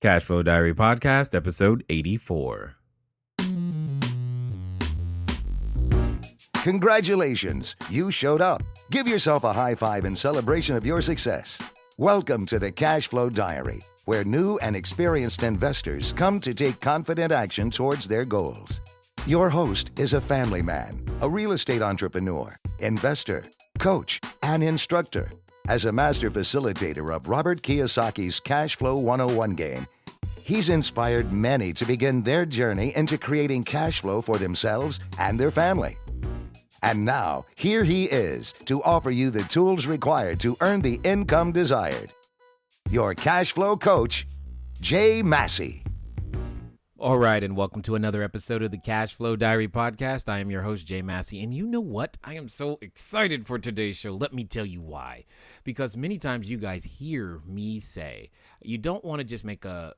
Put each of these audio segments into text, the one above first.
Cashflow Diary Podcast, episode 84. Congratulations, you showed up. Give yourself a high five in celebration of your success. Welcome to the Cashflow Diary, where new and experienced investors come to take confident action towards their goals. Your host is a family man, a real estate entrepreneur, investor, coach, and instructor. As a master facilitator of Robert Kiyosaki's Cashflow 101 game, he's inspired many to begin their journey into creating cash flow for themselves and their family. And now, here he is to offer you the tools required to earn the income desired. Your cash flow coach, Jay Massey. All right, and welcome to another episode of the Cashflow Diary Podcast. I am your host, Jay Massey, and you know what? I am so excited for today's show. Let me tell you why. Because many times you guys hear me say, you don't want to just make a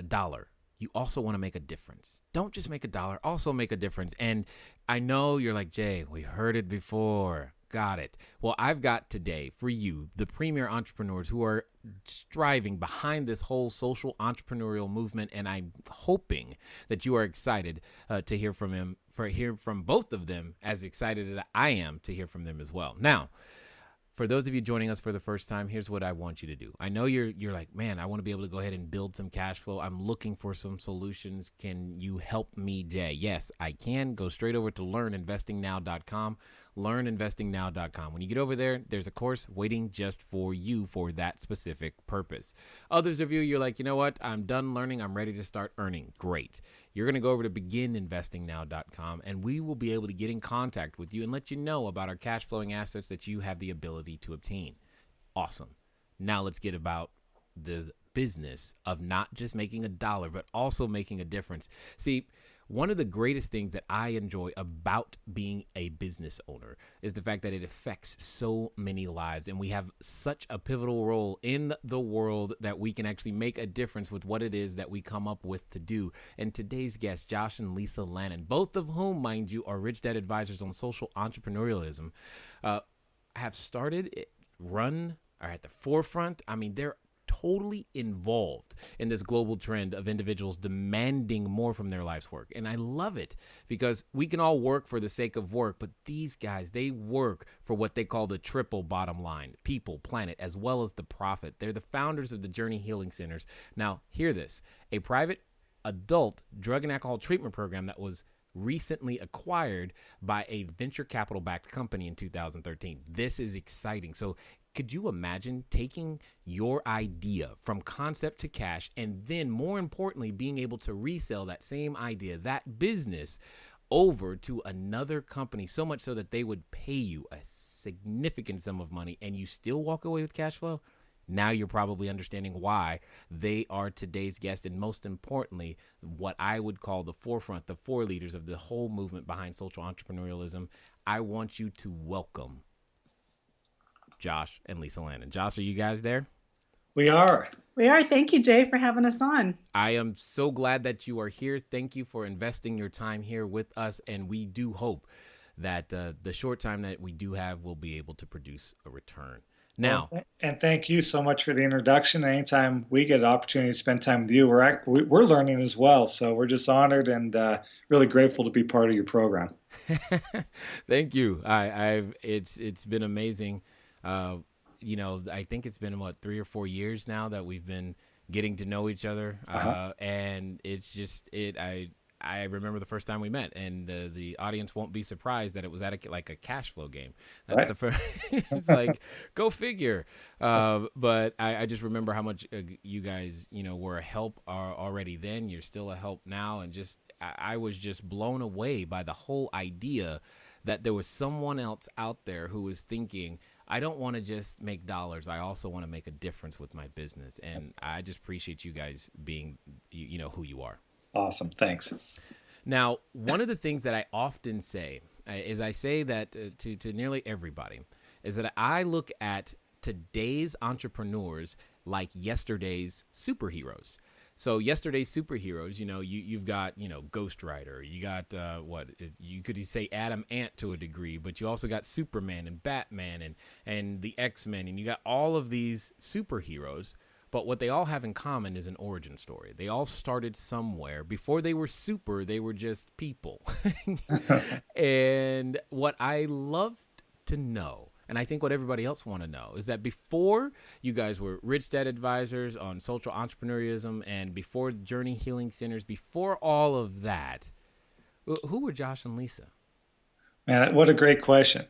dollar. You also want to make a difference. Don't just make a dollar, also make a difference. And I know you're like, Jay, we heard it before. Got it. Well, I've got today for you, the premier entrepreneurs who are striving behind this whole social entrepreneurial movement. And I'm hoping that you are excited to hear from both of them, as excited as I am to hear from them as well. Now, for those of you joining us for the first time, here's what I want you to do. I know you're like, man, I want to be able to go ahead and build some cash flow. I'm looking for some solutions. Can you help me, Jay? Yes, I can. Go straight over to learninvestingnow.com, learninvestingnow.com. When you get over there, there's a course waiting just for you for that specific purpose. Others of you, you're like, you know what? I'm done learning. I'm ready to start earning. Great. You're going to go over to begininvestingnow.com, and we will be able to get in contact with you and let you know about our cash flowing assets that you have the ability to obtain. Awesome. Now let's get about the business of not just making a dollar, but also making a difference. See, one of the greatest things that I enjoy about being a business owner is the fact that it affects so many lives, and we have such a pivotal role in the world that we can actually make a difference with what it is that we come up with to do. And today's guests, Josh and Lisa Lannon, both of whom, mind you, are Rich Dad Advisors on social entrepreneurialism, have started, run, are at the forefront. I mean, they're totally involved in this global trend of individuals demanding more from their life's work. And I love it because we can all work for the sake of work, but these guys, they work for what they call the triple bottom line: people, planet, as well as the profit. They're the founders of the Journey Healing Centers. Now, hear this: a private adult drug and alcohol treatment program that was recently acquired by a venture capital backed company in 2013. This is exciting. So could you imagine taking your idea from concept to cash, and then more importantly, being able to resell that same idea, that business, over to another company, so much so that they would pay you a significant sum of money and you still walk away with cash flow? Now you're probably understanding why they are today's guest, and most importantly, what I would call the forefront, the four leaders of the whole movement behind social entrepreneurialism. I want you to welcome Josh and Lisa Lannon. Josh, are you guys there? We are. We are. Thank you, Jay, for having us on. I am so glad that you are here. Thank you for investing your time here with us, and we do hope that the short time that we do have will be able to produce a return. Now, and thank you so much for the introduction. Anytime we get an opportunity to spend time with you, we're learning as well. So we're just honored and really grateful to be part of your program. Thank you. It's been amazing. I think it's been 3 or 4 years now that we've been getting to know each other. And it's just I remember the first time we met, and the audience won't be surprised that it was at a cash flow game. That's right. The first. It's like, go figure. But I just remember how much you guys, were a help already then. You're still a help now, and I was just blown away by the whole idea that there was someone else out there who was thinking, I don't want to just make dollars. I also want to make a difference with my business. And I just appreciate you guys being, who you are. Awesome. Thanks. Now, one of the things that I often say is I say that to nearly everybody is that I look at today's entrepreneurs like yesterday's superheroes. So yesterday's superheroes, you've got, Ghost Rider, you got you could say Adam Ant to a degree, but you also got Superman and Batman and the X-Men, and you got all of these superheroes. But what they all have in common is an origin story. They all started somewhere. Before they were super, they were just people. And what I love to know, and I think what everybody else want to know, is that before you guys were Rich Dad Advisors on social entrepreneurism and before Journey Healing Centers, before all of that, who were Josh and Lisa? Man, what a great question.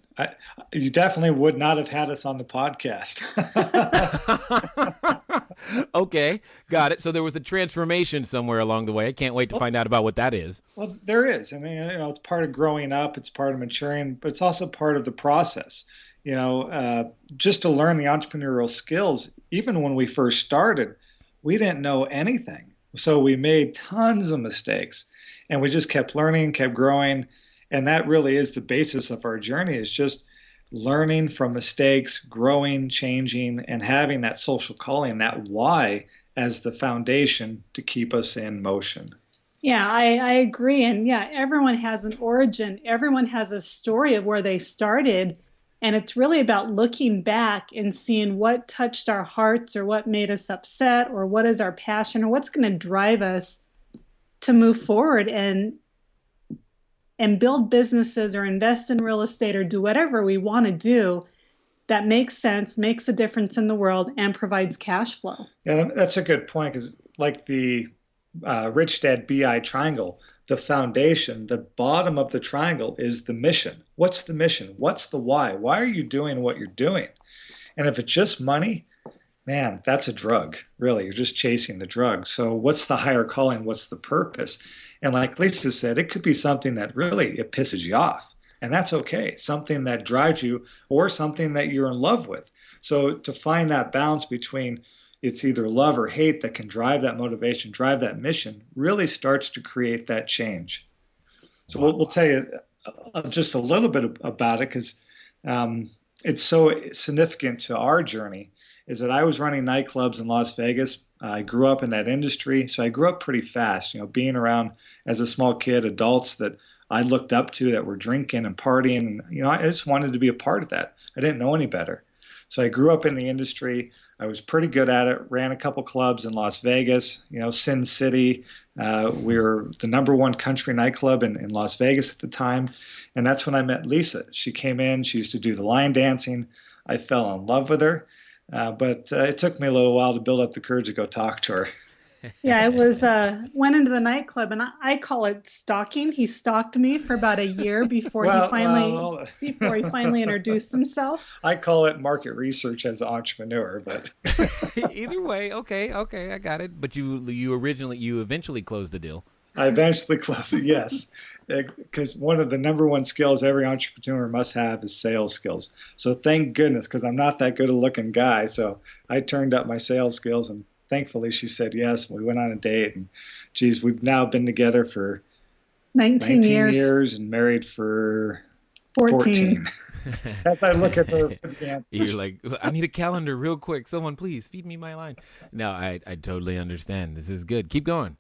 You definitely would not have had us on the podcast. Okay, got it. So there was a transformation somewhere along the way. I can't wait to find out about what that is. Well, there is. I mean, it's part of growing up, it's part of maturing, but it's also part of the process. Just to learn the entrepreneurial skills, even when we first started, we didn't know anything. So we made tons of mistakes and we just kept learning, kept growing. And that really is the basis of our journey, is just learning from mistakes, growing, changing, and having that social calling, that why, as the foundation to keep us in motion. Yeah, I agree. And yeah, everyone has an origin. Everyone has a story of where they started. And it's really about looking back and seeing what touched our hearts or what made us upset or what is our passion or what's going to drive us to move forward and build businesses or invest in real estate or do whatever we want to do that makes sense, makes a difference in the world, and provides cash flow. Yeah, that's a good point, because like the Rich Dad BI triangle, the foundation, the bottom of the triangle is the mission. What's the mission? What's the why? Why are you doing what you're doing? And if it's just money, man, that's a drug, really. You're just chasing the drug. So what's the higher calling? What's the purpose? And like Lisa said, it could be something that really it pisses you off. And that's okay. Something that drives you or something that you're in love with. So to find that balance between it's either love or hate that can drive that motivation, drive that mission, really starts to create that change. So we'll tell you just a little bit about it, because it's so significant to our journey, is that I was running nightclubs in Las Vegas. I grew up in that industry, so I grew up pretty fast, being around as a small kid, adults that I looked up to that were drinking and partying. And, I just wanted to be a part of that. I didn't know any better. So I grew up in the industry. I was pretty good at it, ran a couple clubs in Las Vegas, Sin City. We were the #1 country nightclub in Las Vegas at the time. And that's when I met Lisa. She came in, she used to do the line dancing. I fell in love with her. But it took me a little while to build up the courage to go talk to her. Yeah, it was, went into the nightclub, and I call it stalking. He stalked me for about a year before he finally introduced himself. I call it market research as an entrepreneur, but either way, okay, I got it. But you eventually closed the deal. I eventually closed it, yes. Because one of the #1 skills every entrepreneur must have is sales skills. So thank goodness, because I'm not that good a looking guy. So I turned up my sales skills, and thankfully she said yes. We went on a date, and geez, we've now been together for 19 years and married for 14. As I look at the You're like, I need a calendar real quick. Someone please feed me my line. No, I totally understand. This is good. Keep going.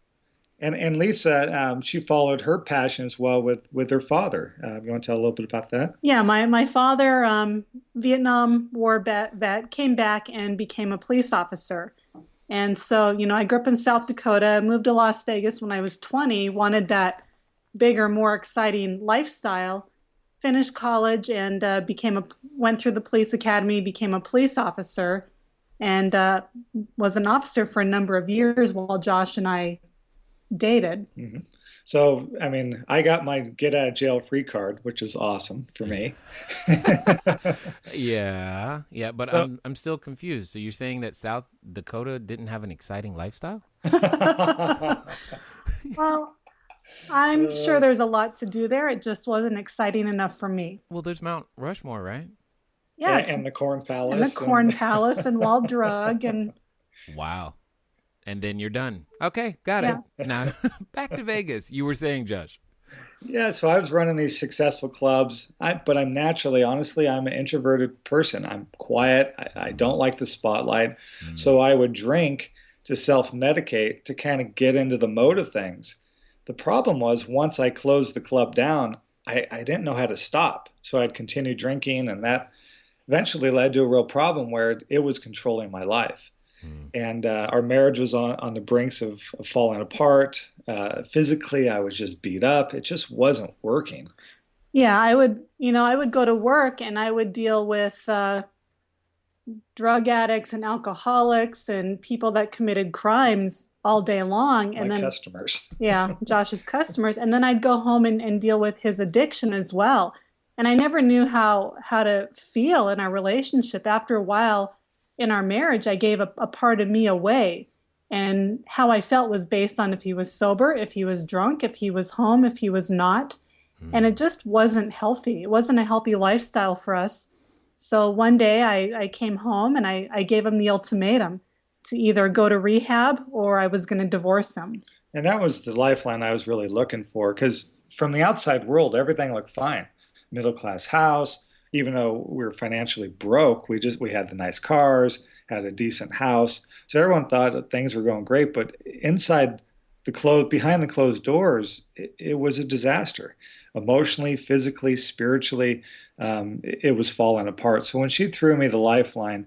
And Lisa, she followed her passion as well with her father. You want to tell a little bit about that? Yeah, my father, Vietnam War vet, came back and became a police officer. And so, I grew up in South Dakota, moved to Las Vegas when I was 20, wanted that bigger, more exciting lifestyle, finished college and went through the police academy, became a police officer, and was an officer for a number of years while Josh and I dated. Mm-hmm. So, I mean, I got my get out of jail free card, which is awesome for me. Yeah, but so, I'm still confused. So you're saying that South Dakota didn't have an exciting lifestyle? Well, I'm sure there's a lot to do there. It just wasn't exciting enough for me. Well, there's Mount Rushmore, right? Yeah, and the Corn Palace. And the Corn Palace and Wall Drug and. Wow. And then you're done. Okay, got it. Now, back to Vegas. You were saying, Josh. Yeah, so I was running these successful clubs, but I'm naturally, honestly, I'm an introverted person. I'm quiet. I don't like the spotlight. So I would drink to self-medicate to kind of get into the mode of things. The problem was once I closed the club down, I didn't know how to stop. So I'd continue drinking, and that eventually led to a real problem where it was controlling my life. And our marriage was on the brinks of falling apart. Physically, I was just beat up. It just wasn't working. Yeah, I would go to work and I would deal with drug addicts and alcoholics and people that committed crimes all day long. And My then, customers. yeah, Josh's customers. And then I'd go home and deal with his addiction as well. And I never knew how to feel in our relationship. After a while in our marriage, I gave a part of me away. And how I felt was based on if he was sober, if he was drunk, if he was home, if he was not. And it just wasn't healthy. It wasn't a healthy lifestyle for us. So one day I came home and I gave him the ultimatum to either go to rehab or I was going to divorce him. And that was the lifeline I was really looking for, because from the outside world, everything looked fine. Middle class house, even though we were financially broke, we had the nice cars, had a decent house. So everyone thought that things were going great, but behind the closed doors, it was a disaster. Emotionally, physically, spiritually, it was falling apart. So when she threw me the lifeline,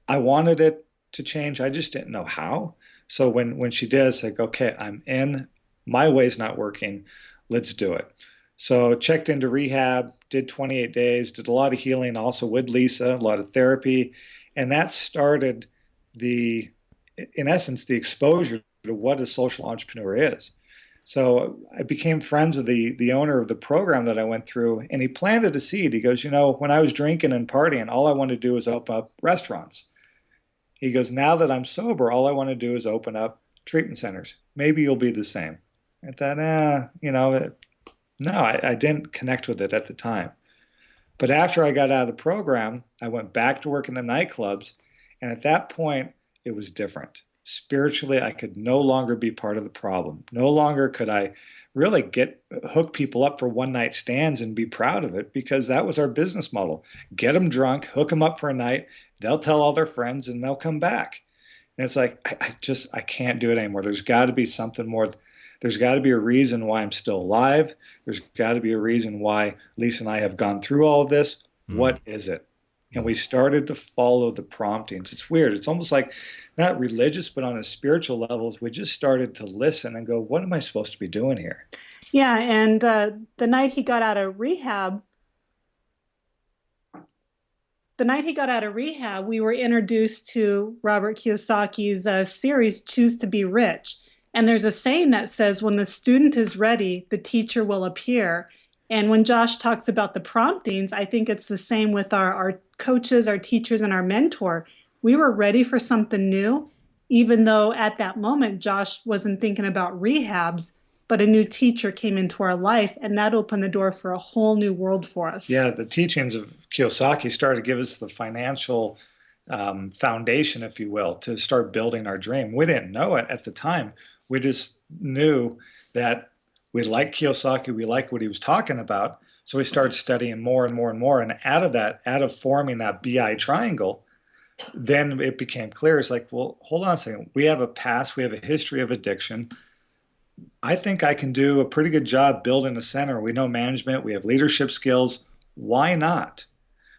I wanted it to change. I just didn't know how. So when she did, it's like, okay, I'm in. My way's not working. Let's do it. So checked into rehab, did 28 days, did a lot of healing also with Lisa, a lot of therapy. And that started in essence, the exposure to what a social entrepreneur is. So I became friends with the owner of the program that I went through, and he planted a seed. He goes, when I was drinking and partying, all I wanted to do was open up restaurants. He goes, now that I'm sober, all I want to do is open up treatment centers. Maybe you'll be the same. I thought, no, I didn't connect with it at the time. But after I got out of the program, I went back to work in the nightclubs, and at that point, it was different. Spiritually, I could no longer be part of the problem. No longer could I really hook people up for one night stands and be proud of it, because that was our business model. Get them drunk, hook them up for a night, they'll tell all their friends and they'll come back. And it's like, I can't do it anymore. There's got to be something more. There's got to be a reason why I'm still alive. There's got to be a reason why Lisa and I have gone through all of this. What is it? And we started to follow the promptings. It's weird. It's almost like not religious, but on a spiritual levels, we just started to listen and go, what am I supposed to be doing here? Yeah, and the night he got out of rehab, we were introduced to Robert Kiyosaki's series, Choose to Be Rich. And there's a saying that says, when the student is ready, the teacher will appear. And when Josh talks about the promptings, I think it's the same with our coaches, our teachers, and our mentor. We were ready for something new, even though at that moment, Josh wasn't thinking about rehabs, but a new teacher came into our life, and that opened the door for a whole new world for us. Yeah, the teachings of Kiyosaki started to give us the financial foundation, if you will, to start building our dream. We didn't know it at the time. We just knew that we liked Kiyosaki, we liked what he was talking about. So we started studying more and more and more. And out of forming that BI triangle, then it became clear. It's like, well, hold on a second. We have a past, we have a history of addiction. I think I can do a pretty good job building a center. We know management, we have leadership skills. Why not?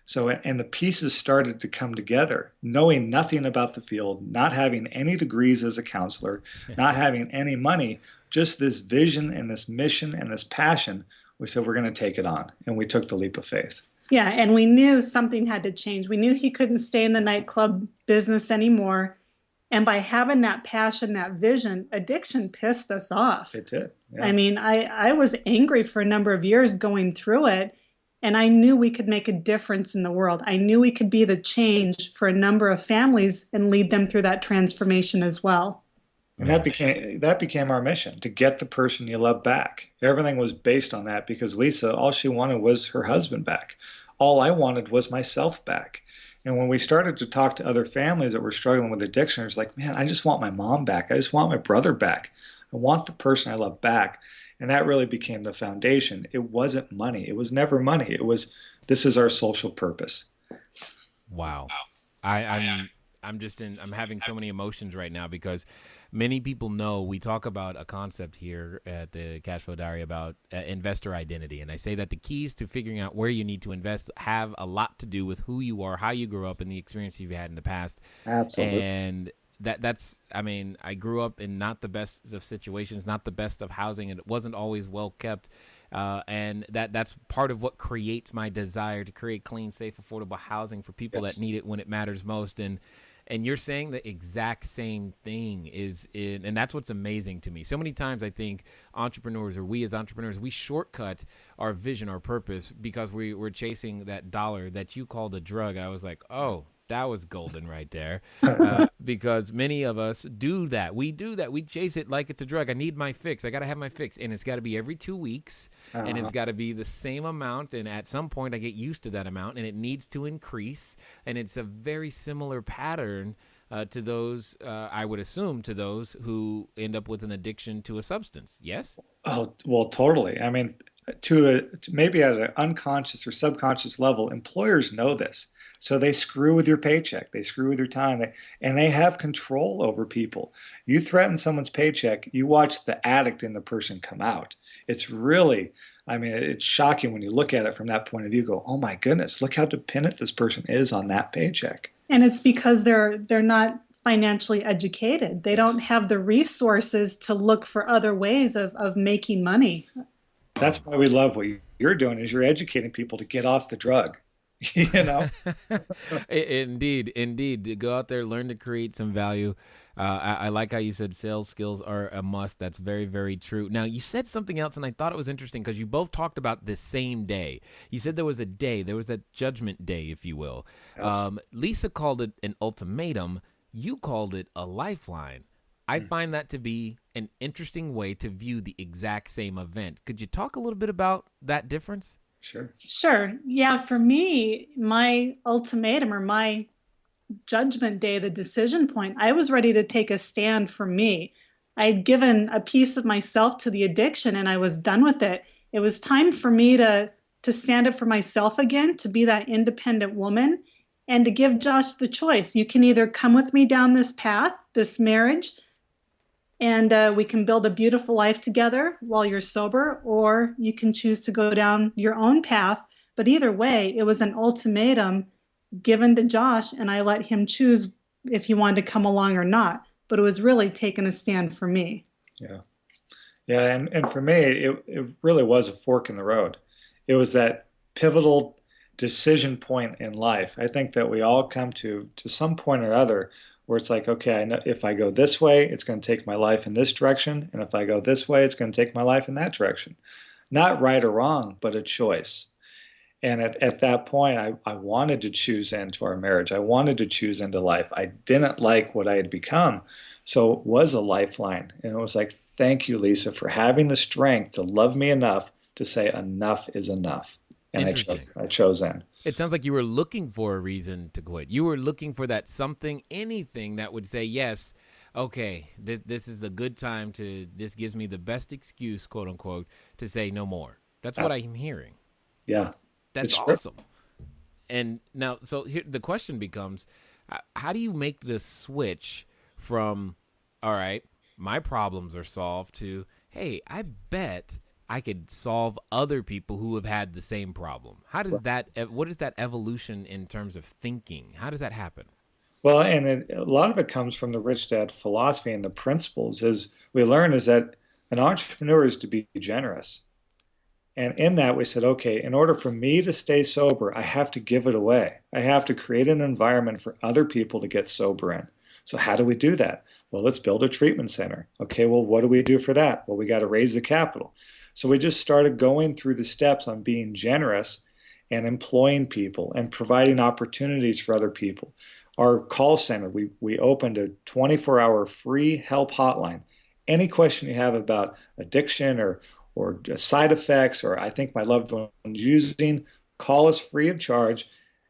So, and the pieces started to come together, knowing nothing about the field, not having any degrees as a counselor, not having any money, just this vision and this mission and this passion. We said, we're going to take it on. And we took the leap of faith. Yeah, and we knew something had to change. We knew he couldn't stay in the nightclub business anymore. And by having that passion, that vision, addiction pissed us off. It did. Yeah. I mean, I was angry for a number of years going through it. And I knew we could make a difference in the world. I knew we could be the change for a number of families and lead them through that transformation as well. And that became our mission, to get the person you love back. Everything was based on that, because Lisa, all she wanted was her husband back. All I wanted was myself back. And when we started to talk to other families that were struggling with addiction, it was like, man, I just want my mom back. I just want my brother back. I want the person I love back. And that really became the foundation. It wasn't money. It was never money. It was, this is our social purpose. Wow. I'm having so many emotions right now, because many people know we talk about a concept here at the Cashflow Diary about investor identity. And I say that the keys to figuring out where you need to invest have a lot to do with who you are, how you grew up, and the experience you've had in the past. Absolutely. And that's I mean, I grew up in not the best of situations, not the best of housing, and it wasn't always well kept. And that's part of what creates my desire to create clean, safe, affordable housing for people that need it when it matters most. And you're saying the exact same thing and that's what's amazing to me. So many times I think entrepreneurs, or we as entrepreneurs, we shortcut our vision, our purpose, because we're chasing that dollar that you called a drug. I was like, oh, that was golden right there. Because many of us do that. We do that. We chase it like it's a drug. I need my fix. I got to have my fix. And it's got to be every 2 weeks. And it's got to be the same amount. And at some point, I get used to that amount. And it needs to increase. And it's a very similar pattern to those, I would assume, to those who end up with an addiction to a substance. Yes? Oh, well, totally. I mean, maybe at an unconscious or subconscious level, employers know this. So they screw with your paycheck, they screw with your time, and they have control over people. You threaten someone's paycheck, you watch the addict in the person come out. It's really, I mean, it's shocking when you look at it from that point of view. Go, oh my goodness, look how dependent this person is on that paycheck. And it's because they're not financially educated. They don't have the resources to look for other ways of making money. That's why we love what you're doing, is you're educating people to get off the drug. You know. Indeed, to go out there, learn to create some value. I like how you said sales skills are a must. That's very, very true. Now, you said something else, and I thought it was interesting because you both talked about the same day. You said there was a judgment day, if you will. Lisa called it an ultimatum. You called it a lifeline. I find that to be an interesting way to view the exact same event. Could you talk a little bit about that difference? Sure. Yeah. For me, my ultimatum, or my judgment day, the decision point, I was ready to take a stand for me. I'd given a piece of myself to the addiction and I was done with it. It was time for me to stand up for myself again, to be that independent woman, and to give Josh the choice. You can either come with me down this path, this marriage, and we can build a beautiful life together while you're sober, or you can choose to go down your own path. But either way, it was an ultimatum given to Josh, and I let him choose if he wanted to come along or not. But it was really taking a stand for me. Yeah. Yeah, and for me, it really was a fork in the road. It was that pivotal decision point in life. I think that we all come to some point or other where it's like, okay, I know if I go this way, it's going to take my life in this direction. And if I go this way, it's going to take my life in that direction. Not right or wrong, but a choice. And at that point, I wanted to choose into our marriage. I wanted to choose into life. I didn't like what I had become. So it was a lifeline. And it was like, thank you, Lisa, for having the strength to love me enough to say enough is enough. And I chose in. It sounds like you were looking for a reason to quit. You were looking for that something, anything that would say, yes, okay, this is a good time this gives me the best excuse, quote unquote, to say no more. That's what I'm hearing. Yeah. That's awesome. And now, so here the question becomes, how do you make the switch from, all right, my problems are solved, to, hey, I bet I could solve other people who have had the same problem? How does what is that evolution in terms of thinking? How does that happen? Well, and a lot of it comes from the Rich Dad philosophy, and the principles is we learn is that an entrepreneur is to be generous. And in that, we said, okay, in order for me to stay sober, I have to give it away. I have to create an environment for other people to get sober in. So how do we do that? Well, let's build a treatment center. Okay, well, what do we do for that? Well, we got to raise the capital. So we just started going through the steps on being generous and employing people and providing opportunities for other people. Our call center, we opened a 24-hour free help hotline. Any question you have about addiction or side effects, or I think my loved one's using, call us free of charge,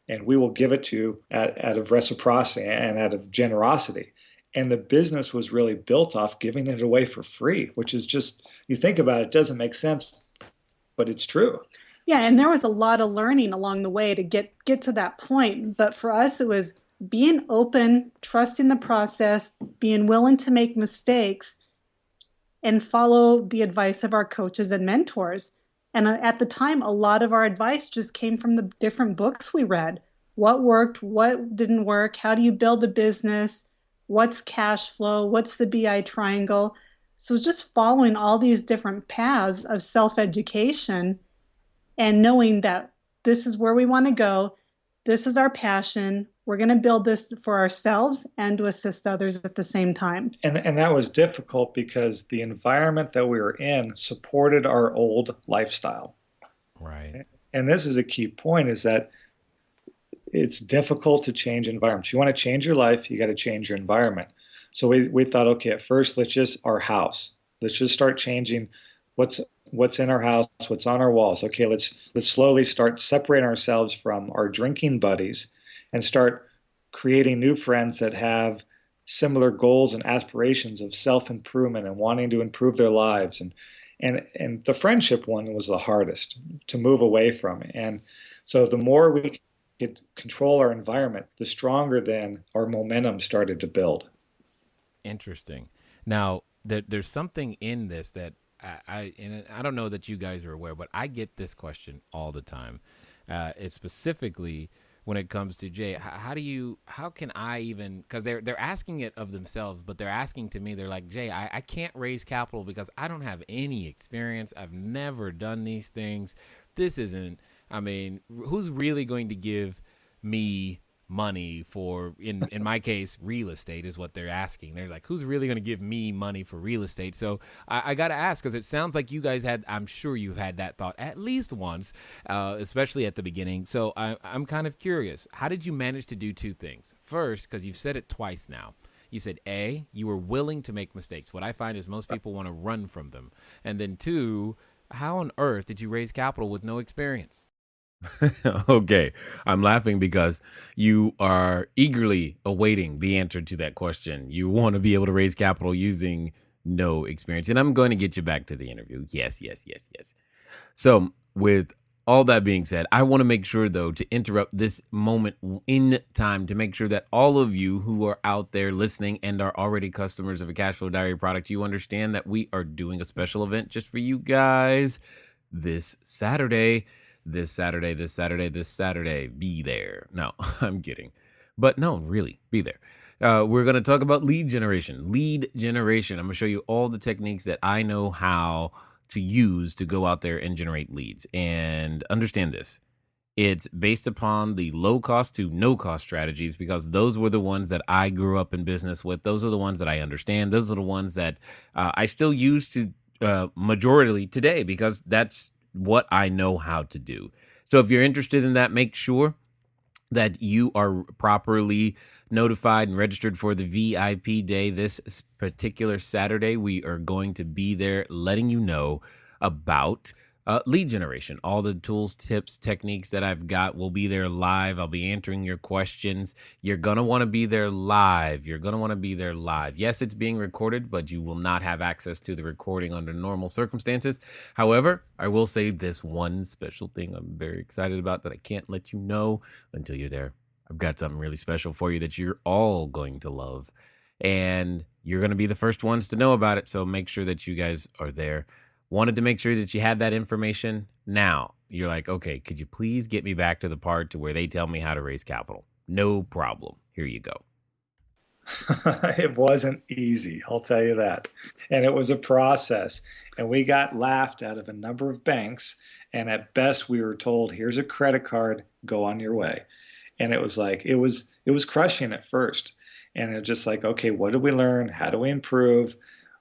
and we will give it to you out of reciprocity and out of generosity. And the business was really built off giving it away for free, which is just, you think about it, it doesn't make sense, but it's true. Yeah, and there was a lot of learning along the way to get to that point. But for us, it was being open, trusting the process, being willing to make mistakes, and follow the advice of our coaches and mentors. And at the time, a lot of our advice just came from the different books we read. What worked, what didn't work, how do you build a business, what's cash flow, what's the BI triangle. So just following all these different paths of self-education and knowing that this is where we want to go. This is our passion. We're going to build this for ourselves and to assist others at the same time. And that was difficult because the environment that we were in supported our old lifestyle. Right. And this is a key point, is that it's difficult to change environments. You want to change your life, you got to change your environment. So we thought, okay, at first, let's just start changing what's in our house, what's on our walls. Okay, let's slowly start separating ourselves from our drinking buddies and start creating new friends that have similar goals and aspirations of self-improvement and wanting to improve their lives. And the friendship one was the hardest to move away from. And so the more we could control our environment, the stronger then our momentum started to build. Interesting. Now, there's something in this that I don't know that you guys are aware, but I get this question all the time. It's specifically when it comes to Jay. How can I even, because they're asking it of themselves, but they're asking to me, they're like, Jay, I can't raise capital because I don't have any experience. I've never done these things. This isn't, I mean, who's really going to give me money for, in my case, real estate is what they're asking. They're like, who's really going to give me money for real estate? So I got to ask, because it sounds like you guys I'm sure you've had that thought at least once, especially at the beginning. So I'm kind of curious. How did you manage to do two things? First, because you've said it twice now. You said, A, you were willing to make mistakes. What I find is most people want to run from them. And then two, how on earth did you raise capital with no experience? Okay, I'm laughing because you are eagerly awaiting the answer to that question. You want to be able to raise capital using no experience. And I'm going to get you back to the interview. Yes. So with all that being said, I want to make sure, though, to interrupt this moment in time to make sure that all of you who are out there listening and are already customers of a Cashflow Diary product, you understand that we are doing a special event just for you guys this Saturday. This Saturday, be there. No, I'm kidding. But no, really, be there. We're going to talk about lead generation. I'm going to show you all the techniques that I know how to use to go out there and generate leads. And understand this. It's based upon the low cost to no cost strategies, because those were the ones that I grew up in business with. Those are the ones that I understand. Those are the ones that I still use to majority today, because that's what I know how to do. So if you're interested in that, make sure that you are properly notified and registered for the VIP day. This particular Saturday, we are going to be there letting you know about lead generation. All the tools, tips, techniques that I've got will be there live. I'll be answering your questions. You're going to want to be there live. Yes, it's being recorded, but you will not have access to the recording under normal circumstances. However, I will say this one special thing I'm very excited about that I can't let you know until you're there. I've got something really special for you that you're all going to love, and you're going to be the first ones to know about it. So make sure that you guys are there. Wanted to make sure that you had that information. Now you're like, okay, could you please get me back to the part to where they tell me how to raise capital? No problem. Here you go. It wasn't easy, I'll tell you that. And it was a process. And we got laughed out of a number of banks. And at best, we were told, here's a credit card, go on your way. And it was like, it was crushing at first. And it's just like, okay, what did we learn? How do we improve?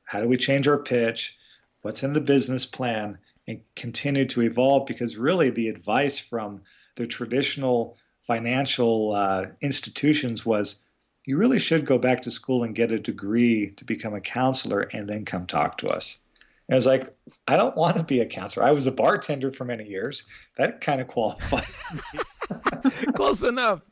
How do we change our pitch? What's in the business plan? And continue to evolve, because really the advice from the traditional financial institutions was, you really should go back to school and get a degree to become a counselor and then come talk to us. And I was like, I don't want to be a counselor. I was a bartender for many years. That kind of qualifies me. Close enough.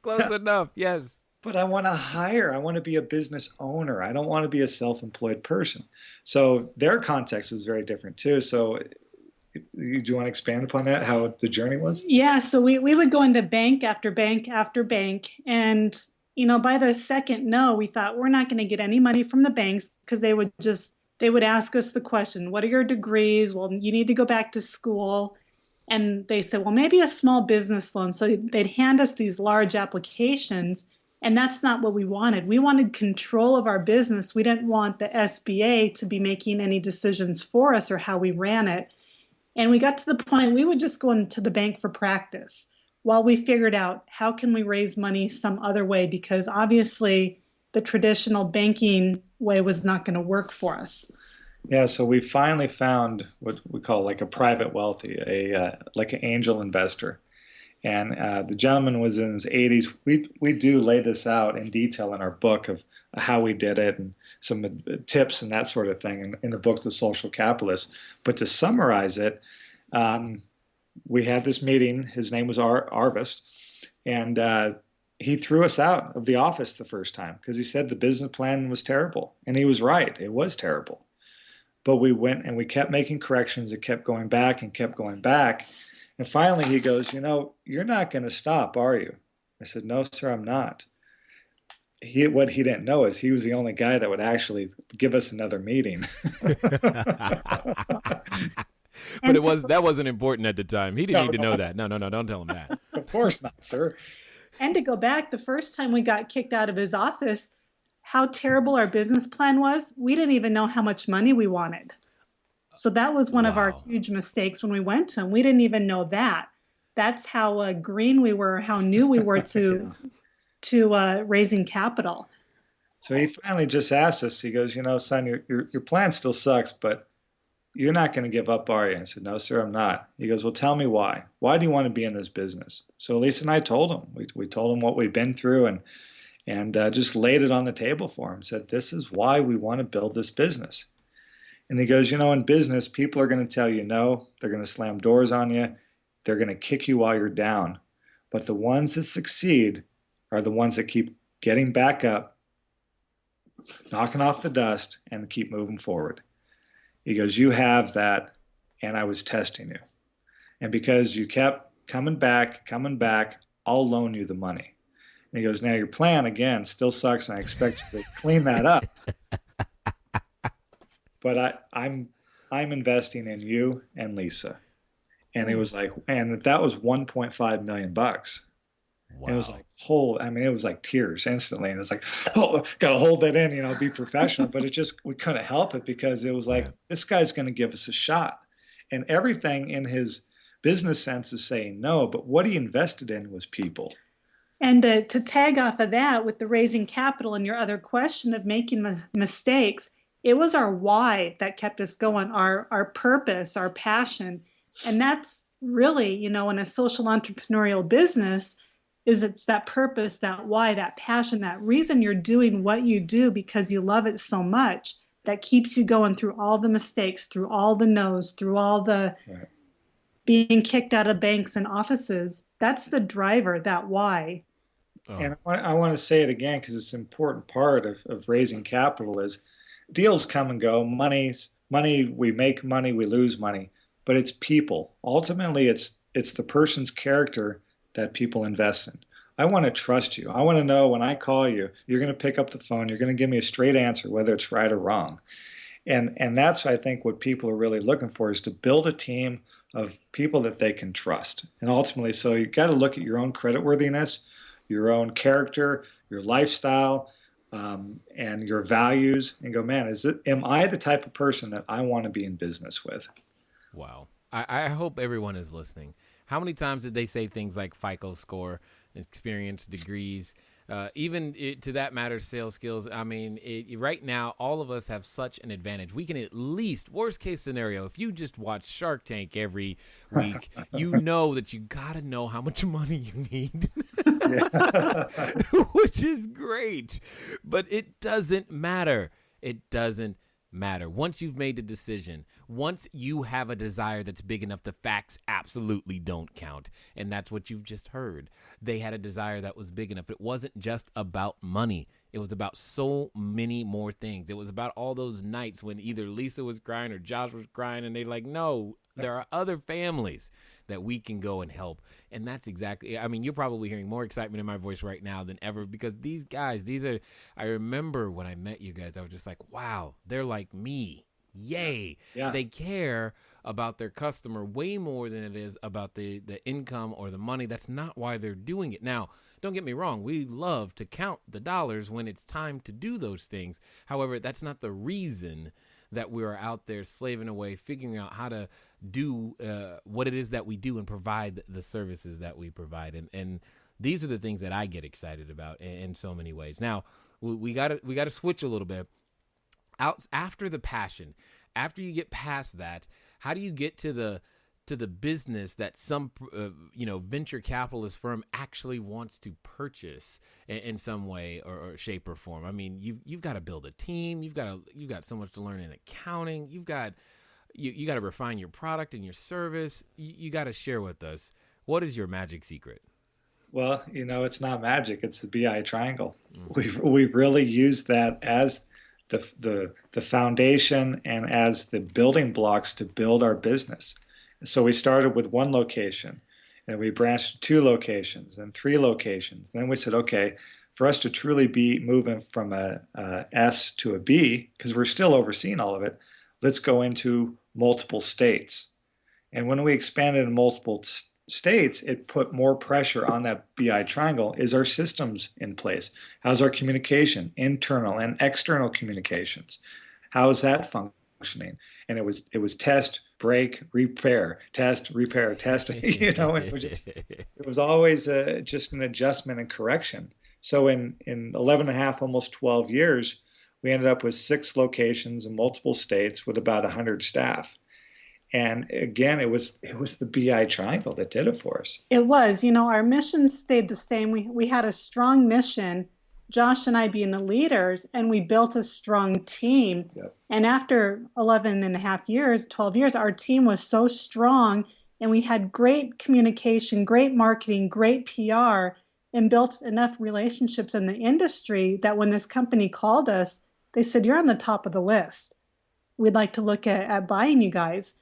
Yes. But I want to be a business owner. I don't want to be a self-employed person. So their context was very different too. So do you want to expand upon that, how the journey was? Yeah. So we would go into bank after bank after bank. And, by the second no, we thought we're not going to get any money from the banks, because they would ask us the question, what are your degrees? Well, you need to go back to school. And they said, well, maybe a small business loan. So they'd hand us these large applications. And that's not what we wanted. We wanted control of our business. We didn't want the SBA to be making any decisions for us or how we ran it. And we got to the point we would just go into the bank for practice while we figured out how can we raise money some other way, because obviously the traditional banking way was not going to work for us. Yeah, so we finally found what we call like a private wealthy, like an angel investor. And the gentleman was in his 80s. We do lay this out in detail in our book of how we did it and some tips and that sort of thing in the book, The Social Capitalist. But to summarize it, we had this meeting. His name was Arvist, and he threw us out of the office the first time because he said the business plan was terrible. And he was right. It was terrible. But we went and we kept making corrections. It kept going back and kept going back. And finally he goes, you're not going to stop, are you? I said, no, sir, I'm not. What he didn't know is he was the only guy that would actually give us another meeting. But that wasn't important at the time. He didn't need to know that. No, don't tell him that. Of course not, sir. And to go back, the first time we got kicked out of his office, how terrible our business plan was, we didn't even know how much money we wanted. So that was one of our huge mistakes when we went to him. We didn't even know that. That's how green we were, how new we were to raising capital. So he finally just asked us, he goes, son, your plan still sucks, but you're not going to give up, are you? I said, no, sir, I'm not. He goes, well, tell me why. Why do you want to be in this business? So Lisa and I told him. We told him what we'd been through and just laid it on the table for him. Said, this is why we want to build this business. And he goes, in business, people are going to tell you no. They're going to slam doors on you. They're going to kick you while you're down. But the ones that succeed are the ones that keep getting back up, knocking off the dust, and keep moving forward. He goes, you have that, and I was testing you. And because you kept coming back, I'll loan you the money. And he goes, now your plan, again, still sucks, and I expect you to clean that up. But I'm investing in you and Lisa. And it was like, and that was $1.5 million. Wow. And it was like, it was like tears instantly. And it's like, oh, got to hold that in, be professional. But we couldn't help it because it was like, this guy's going to give us a shot. And everything in his business sense is saying no, but what he invested in was people. And to tag off of that with the raising capital and your other question of making mistakes, it was our why that kept us going, our purpose, our passion. And that's really, in a social entrepreneurial business, it's that purpose, that why, that passion, that reason you're doing what you do because you love it so much that keeps you going through all the mistakes, through all the no's, through all the being kicked out of banks and offices. That's the driver, that why. Oh. And I want to say it again because it's an important part of raising capital is deals come and go. Money, we make money, we lose money, but it's people. Ultimately, it's the person's character that people invest in. I want to trust you. I want to know when I call you, you're going to pick up the phone, you're going to give me a straight answer, whether it's right or wrong. And that's, I think, what people are really looking for is to build a team of people that they can trust. And ultimately, so you got to look at your own creditworthiness, your own character, your lifestyle, and your values, and go, man, am I the type of person that I want to be in business with? Wow. I hope everyone is listening. How many times did they say things like FICO score, experience, degrees, even to that matter, sales skills? I mean, right now, all of us have such an advantage. We can at least, worst case scenario, if you just watch Shark Tank every week, you know that you got to know how much money you need, which is great. But it doesn't matter. It doesn't matter. Once you've made the decision, once you have a desire that's big enough, the facts absolutely don't count. And that's what you've just heard. They had a desire that was big enough. It wasn't just about money. It was about so many more things. It was about all those nights when either Lisa was crying or Josh was crying, and they're like, no, there are other families that we can go and help. And that's exactly, I mean, you're probably hearing more excitement in my voice right now than ever, because these guys, I remember when I met you guys, I was just like, wow, they're like me. Yay. Yeah. They care about their customer way more than it is about the income or the money. That's not why they're doing it. Now, don't get me wrong. We love to count the dollars when it's time to do those things. However, that's not the reason that we are out there slaving away, figuring out how to do what it is that we do and provide the services that we provide. And these are the things that I get excited about in so many ways. Now, we got to switch a little bit. Out after the passion, after you get past that, how do you get to the business that some venture capitalist firm actually wants to purchase in some way or shape or form? I mean, you've got to build a team. You've got so much to learn in accounting. You got to refine your product and your service. You got to share with us, what is your magic secret? Well, it's not magic. It's the BI triangle. We've really used that as the foundation and as the building blocks to build our business. So we started with one location, and we branched to 2 locations, and 3 locations. And then we said, okay, for us to truly be moving from a S to a B, because we're still overseeing all of it, let's go into multiple states. And when we expanded in multiple states, it put more pressure on that BI triangle. Is our systems in place? How's our communication, internal and external communications? How is that functioning? And it was test, break, repair, test, repair, test. It was always just an adjustment and correction. So in 11 and a half, almost 12 years, we ended up with 6 locations in multiple states with about 100 staff. And again, it was the BI triangle that did it for us. It was. Our mission stayed the same. We had a strong mission, Josh and I being the leaders, and we built a strong team. Yep. And after 11 and a half years, 12 years, our team was so strong, and we had great communication, great marketing, great PR, and built enough relationships in the industry that when this company called us, they said, "You're on the top of the list. We'd like to look at buying you guys."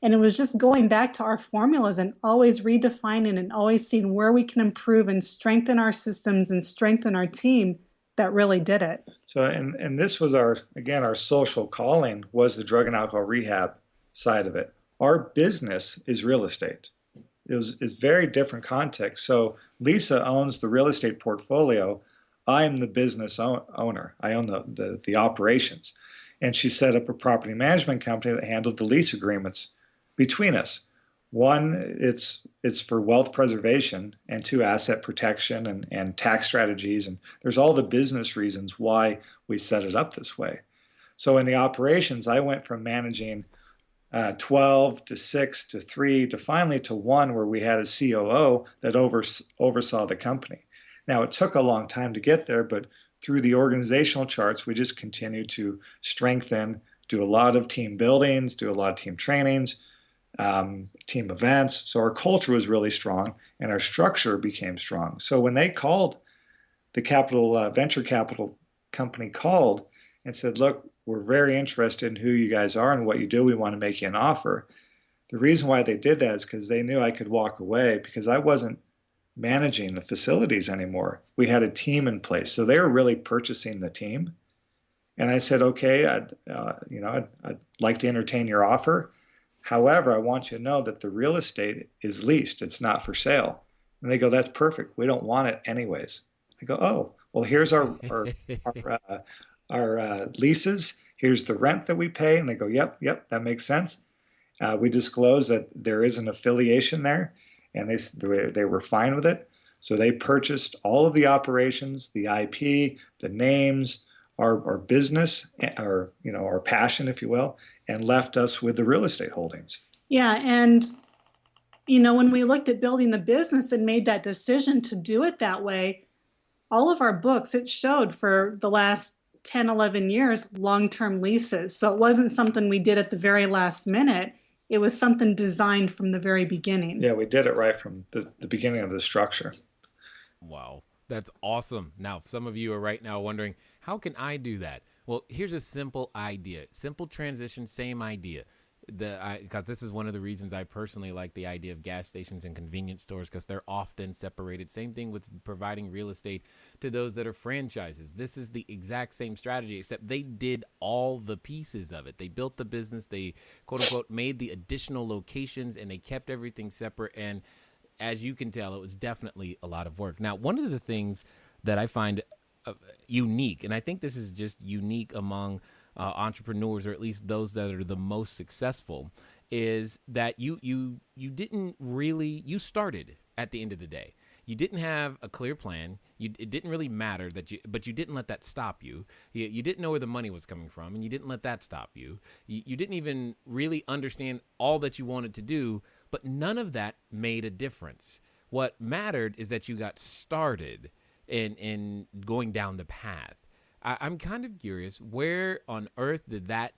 And it was just going back to our formulas and always redefining and always seeing where we can improve and strengthen our systems and strengthen our team that really did it. So, and this was our social calling was the drug and alcohol rehab side of it. Our business is real estate. It's very different context. So Lisa owns the real estate portfolio. I'm the business owner. I own the operations. And she set up a property management company that handled the lease agreements between us. 1, it's for wealth preservation, and 2, asset protection and tax strategies. And there's all the business reasons why we set it up this way. So in the operations, I went from managing 12 to 6 to 3 to finally to 1 where we had a COO that oversaw the company. Now, it took a long time to get there, but through the organizational charts, we just continued to strengthen, do a lot of team buildings, do a lot of team trainings, team events. So our culture was really strong and our structure became strong. So when they called, the venture capital company called and said, "Look, we're very interested in who you guys are and what you do. We want to make you an offer." The reason why they did that is because they knew I could walk away because I wasn't managing the facilities anymore. We had a team in place. So they were really purchasing the team. And I said, "Okay, I'd like to entertain your offer. However, I want you to know that the real estate is leased. It's not for sale." And they go, "That's perfect. We don't want it anyways." I go, "Oh, well, here's our leases. Here's the rent that we pay." And they go, yep, that makes sense. We disclose that there is an affiliation there, and they were fine with it. So they purchased all of the operations, the IP, the names, our business, our passion, if you will, and left us with the real estate holdings. Yeah. And, when we looked at building the business and made that decision to do it that way, all of our books, it showed for the last 10, 11 years, long-term leases. So it wasn't something we did at the very last minute. It was something designed from the very beginning. Yeah, we did it right from the beginning of the structure. Wow, that's awesome. Now, some of you are right now wondering, how can I do that? Well, here's a simple idea, simple transition, same idea. because this is one of the reasons I personally like the idea of gas stations and convenience stores, because they're often separated. Same thing with providing real estate to those that are franchises. This is the exact same strategy, except they did all the pieces of it. They built the business, they quote unquote made the additional locations, and they kept everything separate. And as you can tell, it was definitely a lot of work. Now, one of the things that I find unique, and I think this is just unique among entrepreneurs, or at least those that are the most successful, is that you didn't really, you started at the end of the day. You didn't have a clear plan. It didn't really matter but you didn't let that stop you. You didn't know where the money was coming from, and you didn't let that stop you. You didn't even really understand all that you wanted to do, but none of that made a difference. What mattered is that you got started in going down the path. I'm kind of curious, where on earth did that,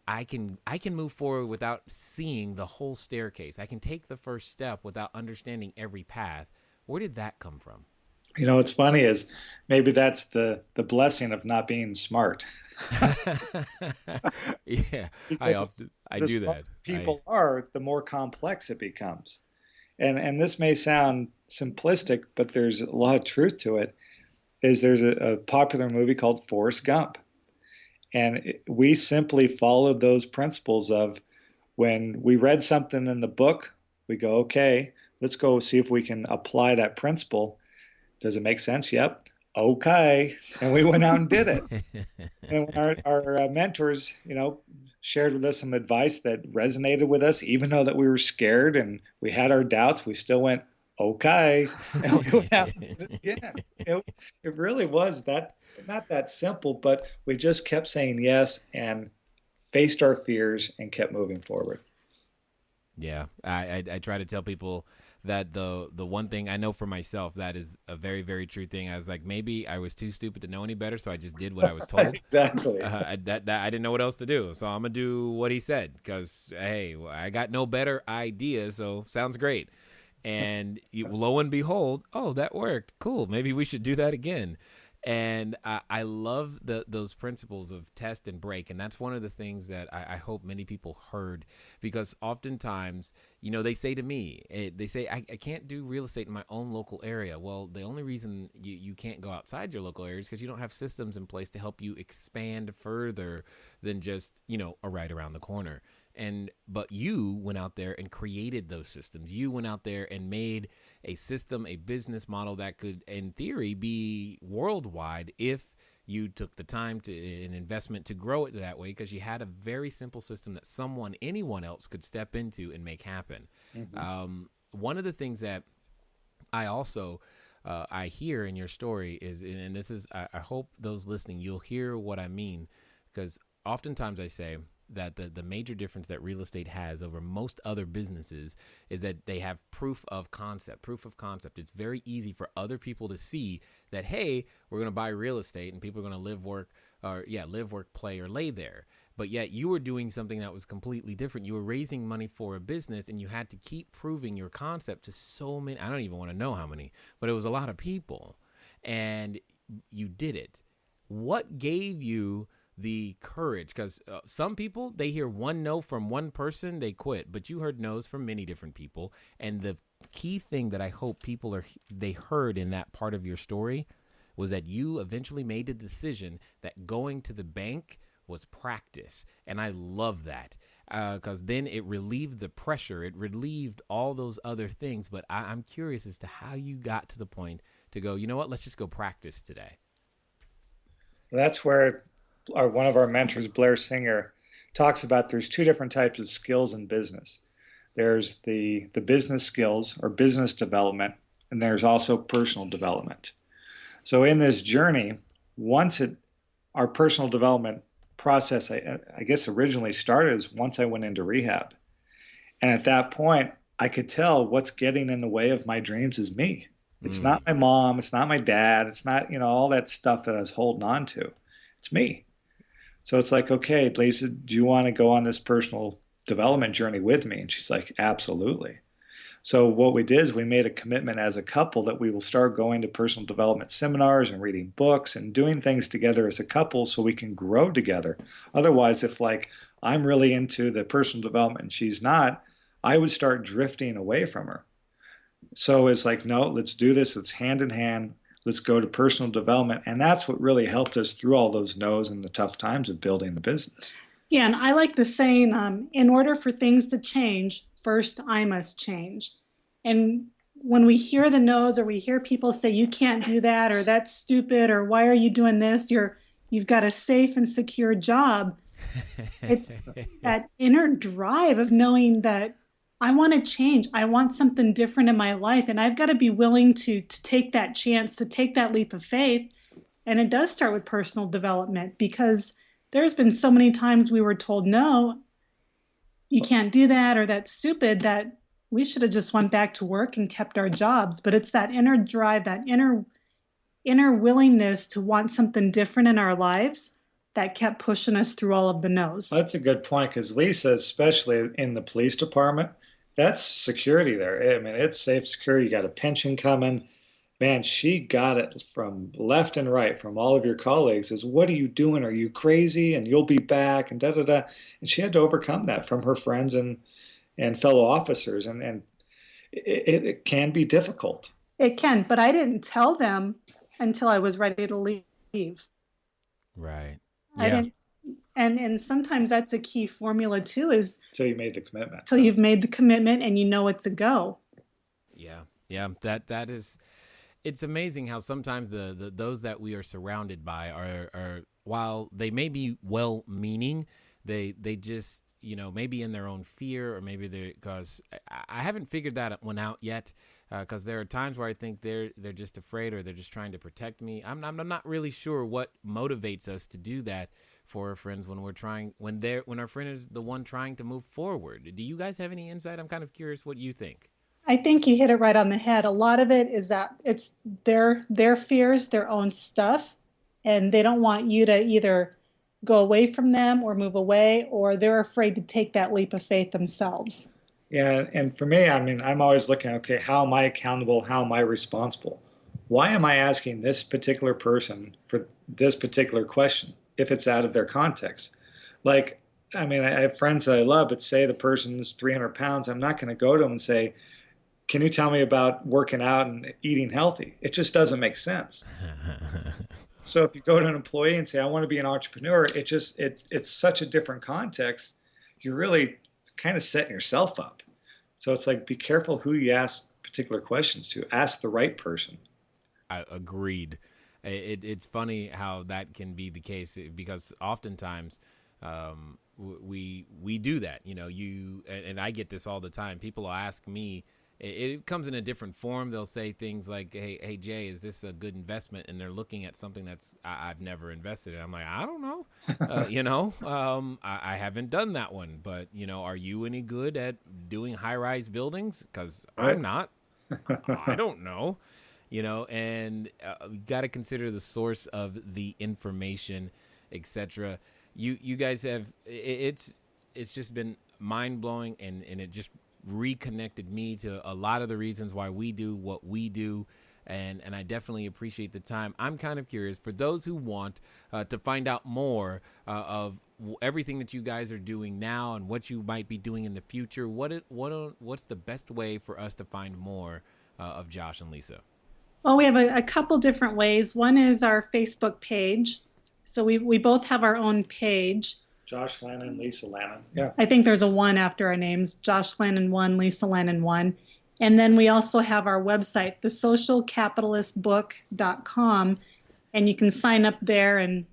I can move forward without seeing the whole staircase. I can take the first step without understanding every path. Where did that come from? What's funny is maybe that's the blessing of not being smart. Yeah, I The do smarter that. people are, the more complex it becomes. And this may sound simplistic, but there's a lot of truth to it. There's a popular movie called Forrest Gump. And we simply followed those principles of, when we read something in the book, we go, okay, let's go see if we can apply that principle. Does it make sense? Yep. Okay. And we went out and did it. And when our mentors, shared with us some advice that resonated with us, even though that we were scared and we had our doubts, we still went, okay. And we went out and did it again. It really was not that simple, but we just kept saying yes and faced our fears and kept moving forward. Yeah, I try to tell people that the one thing I know for myself, that is a very, very true thing. I was like, maybe I was too stupid to know any better, so I just did what I was told. Exactly. That I didn't know what else to do, so I'm gonna do what he said, because hey, I got no better idea, so sounds great. And lo and behold, oh, that worked. Cool. Maybe we should do that again. And I love those principles of test and break. And that's one of the things that I hope many people heard, because oftentimes, they say to me, they say, I can't do real estate in my own local area. Well, the only reason you can't go outside your local area is because you don't have systems in place to help you expand further than just, a right around the corner. But you went out there and created those systems. You went out there and made a system, a business model that could, in theory, be worldwide if you took the time to an investment to grow it that way, because you had a very simple system that anyone else could step into and make happen. Mm-hmm. One of the things that I also I hear in your story is, and this is, I hope those listening, you'll hear what I mean, because oftentimes I say that the major difference that real estate has over most other businesses is that they have proof of concept. It's very easy for other people to see that, hey, we're going to buy real estate and people are going to live, work, play, or lay there. But yet you were doing something that was completely different. You were raising money for a business, and you had to keep proving your concept to so many, I don't even want to know how many, but it was a lot of people, and you did it. What gave you the courage? Because some people, they hear one no from one person, they quit, but you heard no's from many different people. And the key thing that I hope they heard in that part of your story was that you eventually made the decision that going to the bank was practice. And I love that, because then it relieved the pressure, it relieved all those other things. But I'm curious as to how you got to the point to go, you know what, let's just go practice today. That's where one of our mentors, Blair Singer, talks about there's two different types of skills in business. There's the business skills or business development, and there's also personal development. So in this journey, our personal development process, I guess originally started as once I went into rehab. And at that point, I could tell what's getting in the way of my dreams is me. It's not my mom, it's not my dad, it's not, all that stuff that I was holding on to. It's me. So it's like, okay, Lisa, do you want to go on this personal development journey with me? And she's like, absolutely. So what we did is we made a commitment as a couple that we will start going to personal development seminars and reading books and doing things together as a couple so we can grow together. Otherwise, if like I'm really into the personal development and she's not, I would start drifting away from her. So it's like, no, let's do this. Let's hand in hand. Let's go to personal development. And that's what really helped us through all those no's and the tough times of building the business. Yeah, and I like the saying, in order for things to change, first I must change. And when we hear the no's or we hear people say you can't do that or that's stupid or why are you doing this? You've got a safe and secure job. It's that inner drive of knowing that I want to change. I want something different in my life. And I've got to be willing to take that chance, to take that leap of faith. And it does start with personal development because there's been so many times we were told, no, you can't do that or that's stupid, that we should have just went back to work and kept our jobs. But it's that inner drive, that inner willingness to want something different in our lives that kept pushing us through all of the no's. That's a good point because Lisa, especially in the police department, that's security there. I mean, it's safe security. You got a pension coming. Man, she got it from left and right from all of your colleagues is, what are you doing? Are you crazy? And you'll be back and da da da. And she had to overcome that from her friends and fellow officers. And it can be difficult. It can, but I didn't tell them until I was ready to leave. Right. I didn't, and sometimes that's a key formula too, is until you made the commitment. Until you've made the commitment and you know it's a go. Yeah. Yeah. That is, it's amazing how sometimes the those that we are surrounded by are while they may be well meaning, they just, maybe in their own fear, or maybe because I haven't figured that one out yet. Because there are times where I think they're just afraid or they're just trying to protect me. I'm not really sure what motivates us to do that for our friends when our friend is the one trying to move forward. Do you guys have any insight? I'm kind of curious what you think. I think you hit it right on the head. A lot of it is that it's their fears, their own stuff, and they don't want you to either go away from them or move away, or they're afraid to take that leap of faith themselves. Yeah, and for me, I mean, I'm always looking, okay, how am I accountable? How am I responsible? Why am I asking this particular person for this particular question if it's out of their context? Like, I mean, I have friends that I love, but say the person's 300 pounds, I'm not going to go to them and say, can you tell me about working out and eating healthy? It just doesn't make sense. So if you go to an employee and say, I want to be an entrepreneur, it's such a different context. You're really kind of setting yourself up. So it's like, be careful who you ask particular questions to. Ask the right person. I agreed. It's funny how that can be the case because oftentimes we do that. And I get this all the time. People will ask me. It comes in a different form. They'll say things like, hey, Jay, is this a good investment? And they're looking at something that's I've never invested in. I'm like, I don't know. I haven't done that one. But, are you any good at doing high-rise buildings? Because I'm not. I don't know. And you got to consider the source of the information, etc. You guys have it's just been mind-blowing, and it just reconnected me to a lot of the reasons why we do what we do, and I definitely appreciate the time. I'm kind of curious for those who want to find out more of everything that you guys are doing now and what you might be doing in the future. What's the best way for us to find more of Josh and Lisa? Well, we have a couple different ways. One is our Facebook page. So we both have our own page. Josh Lannon, Lisa Lannon. Yeah. I think there's a 1 after our names, Josh Lannon 1, Lisa Lannon 1. And then we also have our website, thesocialcapitalistbook.com, and you can sign up there, and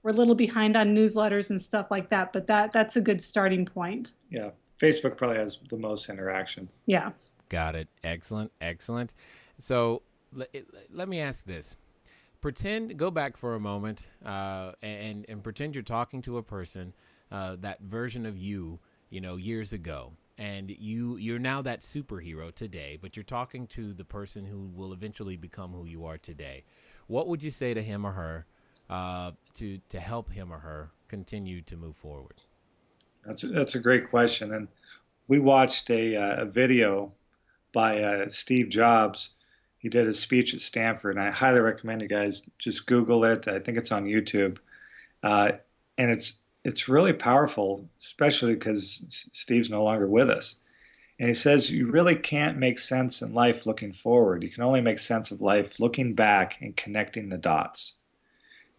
we're a little behind on newsletters and stuff like that, but that's a good starting point. Yeah. Facebook probably has the most interaction. Yeah. Got it. Excellent. So let me ask this. Go back for a moment and pretend you're talking to a person, that version of you, years ago, and you're now that superhero today, but you're talking to the person who will eventually become who you are today. What would you say to him or her to help him or her continue to move forward? That's a great question. And we watched a video by Steve Jobs. He did a speech at Stanford, and I highly recommend you guys just Google it. I think it's on YouTube, and it's it's really powerful, especially because Steve's no longer with us. And he says you really can't make sense in life looking forward. You can only make sense of life looking back and connecting the dots.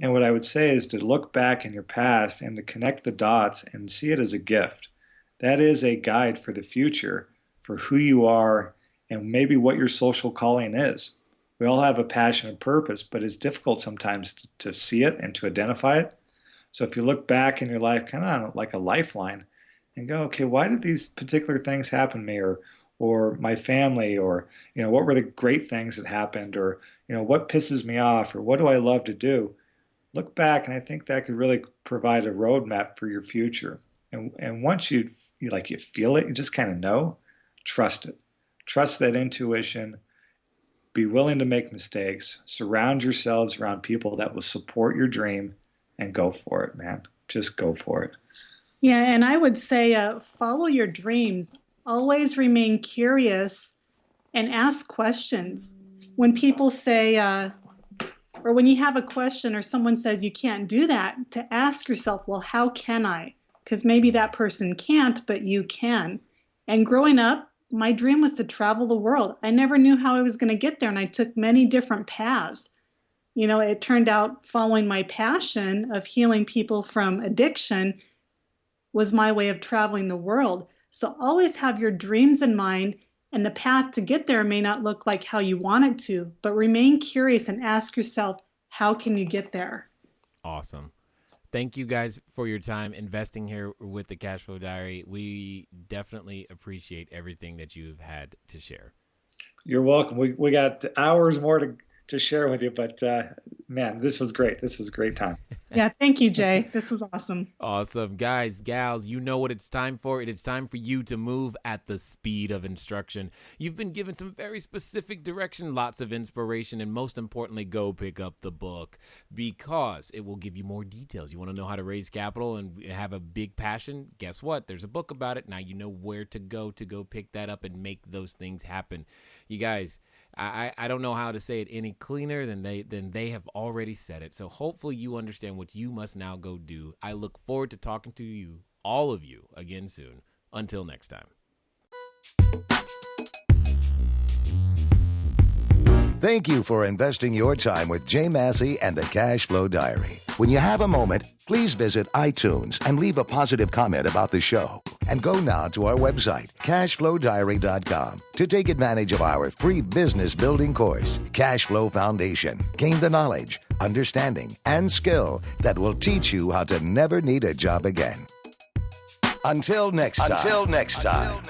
And what I would say is to look back in your past and to connect the dots and see it as a gift. That is a guide for the future, for who you are and maybe what your social calling is. We all have a passion and purpose, but it's difficult sometimes to see it and to identify it. So if you look back in your life, kind of like a lifeline, and go, okay, why did these particular things happen to me, or my family, or what were the great things that happened, or what pisses me off, or what do I love to do? Look back, and I think that could really provide a roadmap for your future. And once you feel it, you just kind of know, trust it. Trust that intuition. Be willing to make mistakes. Surround yourselves around people that will support your dream, and go for it, man. Just go for it. Yeah, and I would say follow your dreams. Always remain curious and ask questions. When people say, or when you have a question or someone says you can't do that, to ask yourself, well, how can I? Because maybe that person can't, but you can. And growing up, my dream was to travel the world. I never knew how I was going to get there, and I took many different paths. It turned out following my passion of healing people from addiction was my way of traveling the world. So always have your dreams in mind, and the path to get there may not look like how you want it to, but remain curious and ask yourself, how can you get there? Awesome. Thank you guys for your time investing here with the Cashflow Diary. We definitely appreciate everything that you've had to share. You're welcome. We got hours more to share with you, but man, this was great. This was a great time. Yeah, thank you, Jay. This was awesome. Awesome. Guys, gals, you know what it's time for. It is time for you to move at the speed of instruction. You've been given some very specific direction, lots of inspiration, and most importantly, go pick up the book because it will give you more details. You want to know how to raise capital and have a big passion? Guess what? There's a book about it. Now you know where to go pick that up and make those things happen. You guys, I don't know how to say it any cleaner than they have already said it. So hopefully you understand what you must now go do. I look forward to talking to you, all of you, again soon. Until next time. Thank you for investing your time with Jay Massey and the Cashflow Diary. When you have a moment, please visit iTunes and leave a positive comment about the show. And go now to our website, cashflowdiary.com, to take advantage of our free business building course, Cashflow Foundation. Gain the knowledge, understanding, and skill that will teach you how to never need a job again. Until next time.